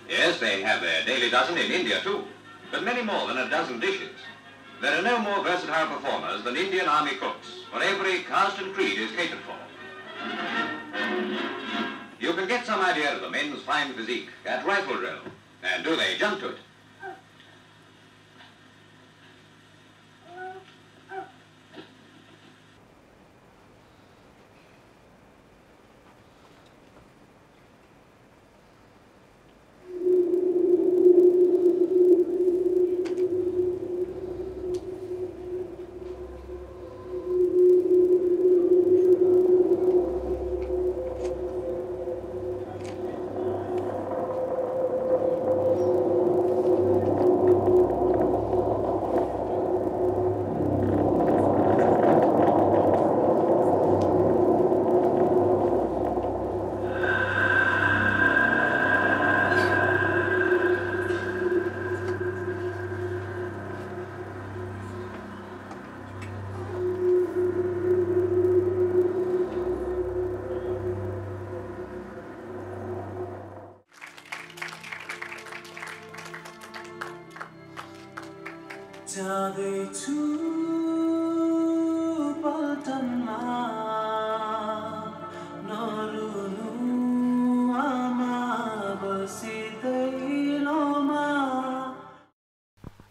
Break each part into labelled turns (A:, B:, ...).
A: Yes, they have their daily dozen in India too, but many more than a dozen dishes. There are no more versatile performers than Indian army cooks, for every caste and creed is catered for. You can get some idea of the men's fine physique at rifle drill, and do they jump to it?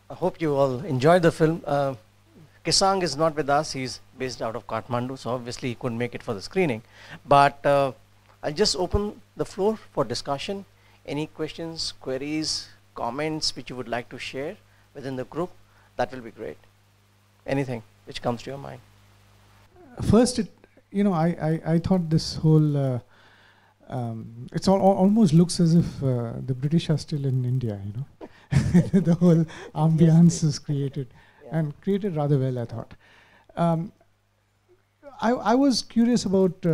B: I hope you all enjoyed the film. Kesang is not with us. He's based out of Kathmandu, so obviously he couldn't make it for the screening. But I'll just open the floor for discussion. Any questions, queries, comments which you would like to share within the group, that will be great. Anything which comes to your mind.
C: First, I thought this whole, it's almost looks as if the British are still in India, the whole ambiance is created, and created rather well, I thought. I was curious about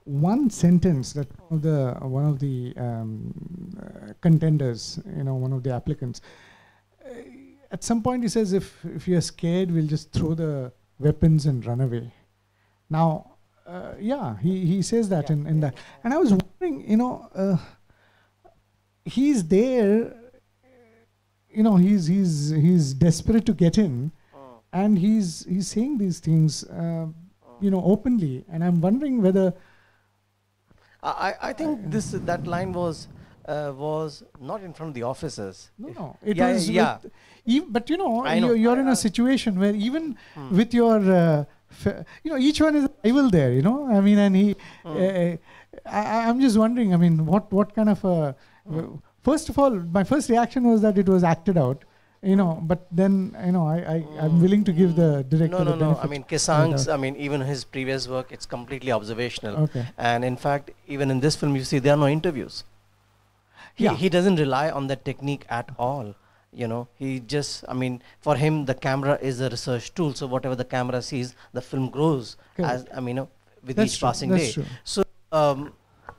C: one sentence that one of the contenders, one of the applicants, at some point he says, if you're scared, we'll just throw the weapons and run away. Now, he says that in that. And I was wondering, he's there, he's desperate to get in, and he's saying these things, openly. And I'm wondering whether...
B: I think that line was not in front of the officers.
C: No. It was but you're in a situation where even with your, each one is a rival there, I mean, and he, I'm just wondering, I mean, what kind of a, first of all, my first reaction was that it was acted out, but then, I'm willing to give the director the benefit.
B: I mean, Kesang's, even his previous work, it's completely observational.
C: Okay.
B: And in fact, even in this film, you see, there are no interviews. He doesn't rely on that technique at all. He just, for him, the camera is a research tool. So whatever the camera sees, the film grows as, with each passing day.
C: True.
B: So,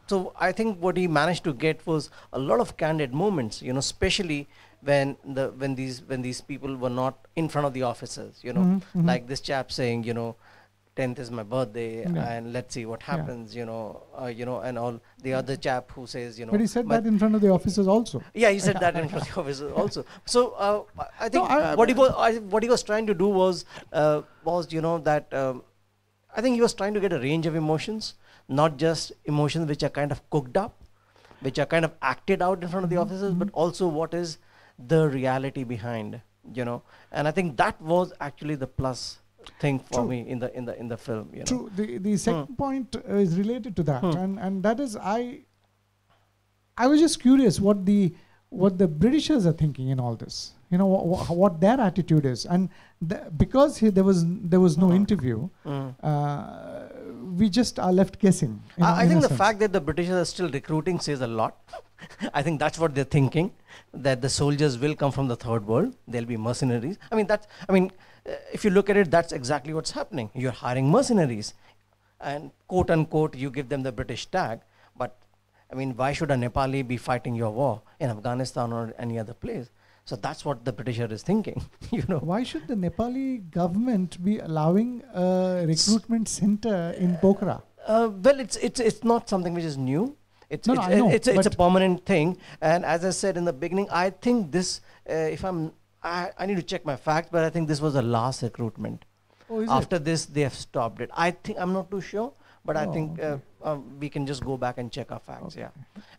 B: so I think what he managed to get was a lot of candid moments, especially when these people were not in front of the officers, like this chap saying, 10th is my birthday, and let's see what happens, and all. The other chap who says,
C: But he said that in front of the officers also.
B: Yeah, he said that in front of the officers also. So I think what he was trying to do was that I think he was trying to get a range of emotions, not just emotions which are kind of cooked up, which are kind of acted out in front of the officers, but also what is the reality behind, And I think that was actually the plus thing for me in the film.
C: True. The second point is related to that, and that is I was just curious what the Britishers are thinking in all this. What their attitude is, and because there was no interview, we just are left guessing.
B: I think the fact that the Britishers are still recruiting says a lot. I think that's what they're thinking, that the soldiers will come from the third world. They'll be mercenaries. If you look at it, that's exactly what's happening. You're hiring mercenaries, and quote unquote, you give them the British tag. But why should a Nepali be fighting your war in Afghanistan or any other place? So that's what the Britisher is thinking.
C: Why should the Nepali government be allowing a recruitment center in Pokhara?
B: Well, it's not something which is new. It's a permanent thing. And as I said in the beginning, I think this, I need to check my facts, but I think this was the last recruitment.
C: Oh,
B: After this, they have stopped it. I'm not too sure, but I think we can just go back and check our facts. Yeah,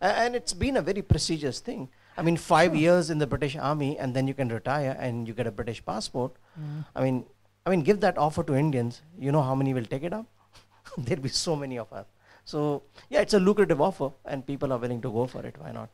B: and it's been a very prestigious thing. I mean, 5 years in the British Army, and then you can retire and you get a British passport. I mean, give that offer to Indians. You know how many will take it up? There'll be so many of us. So yeah, it's a lucrative offer, and people are willing to go for it. Why not?